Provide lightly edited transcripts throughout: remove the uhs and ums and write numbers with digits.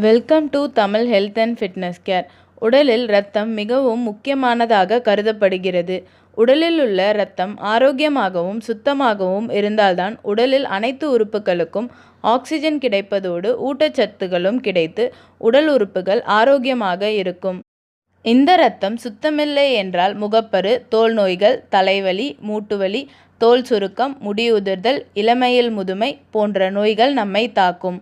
Welcome to Tamil health and fitness care. உடலில் இரத்தம் மிகவும் முக்கியமானதாக கருதப்படுகிறது. உடலில் உள்ள இரத்தம் ஆரோக்கியமாகவும் சுத்தமாகவும் இருந்தால்தான் உடலில் அனைத்து உறுப்புகளுக்கும் ஆக்சிஜன் கிடைப்பதோடு ஊட்டச்சத்துகளும் கிடைத்து உடல் உறுப்புகள் ஆரோக்கியமாக இருக்கும். இந்த இரத்தம் சுத்தமில்லை என்றால் முகப்பரு, தோல் நோய்கள், தலைவலி, மூட்டுவலி, தோல் சுருக்கம், முடி உதிர்தல், இளமையில் முதுமை போன்ற நோய்கள் நம்மை தாக்கும்.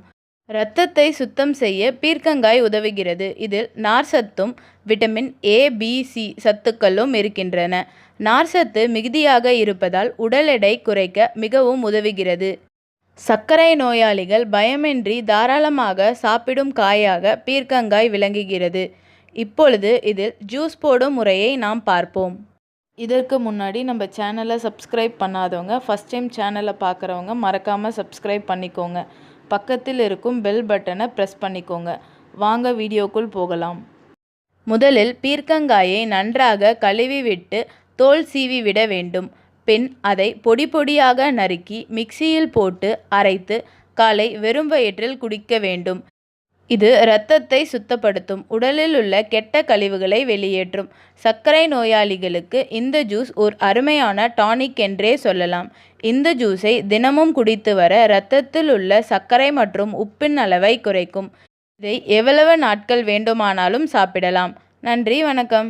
இரத்தத்தை சுத்தம் செய்ய பீர்க்கங்காய் உதவுகிறது. இதில் நார்ச்சத்தும் விட்டமின் ஏ, பி, சி சத்துக்களும் இருக்கின்றன. நார்ச்சத்து மிகுதியாக இருப்பதால் உடல் எடை குறைக்க மிகவும் உதவுகிறது. சர்க்கரை நோயாளிகள் பயமின்றி தாராளமாக சாப்பிடும் காயாக பீர்க்கங்காய் விளங்குகிறது. இப்பொழுது இதில் ஜூஸ் போடும் முறையை நாம் பார்ப்போம். இதற்கு முன்னாடி நம்ம சேனலை சப்ஸ்கிரைப் பண்ணாதவங்க, ஃபஸ்ட் டைம் சேனலை பார்க்குறவங்க மறக்காமல் சப்ஸ்கிரைப் பண்ணிக்கோங்க. பக்கத்தில் இருக்கும் பெல் பட்டனை ப்ரெஸ் பண்ணிக்கோங்க. வாங்க வீடியோக்குள் போகலாம். முதலில் பீர்க்கங்காயை நன்றாக கழுவி விட்டு தோல் சீவி விட வேண்டும். பின் அதை பொடி பொடியாக நறுக்கி மிக்சியில் போட்டு அரைத்து காலை வெறும் வயிற்றில் குடிக்க வேண்டும். இது இரத்தத்தை சுத்தப்படுத்தும், உடலில் உள்ள கெட்ட கழிவுகளை வெளியேற்றும். சர்க்கரை நோயாளிகளுக்கு இந்த ஜூஸ் ஒரு அருமையான டானிக் என்றே சொல்லலாம். இந்த ஜூஸை தினமும் குடித்து வர இரத்தத்தில் உள்ள சர்க்கரை மற்றும் உப்பின் அளவை குறைக்கும். இதை எவ்வளவு நாட்கள் வேண்டுமானாலும் சாப்பிடலாம். நன்றி, வணக்கம்.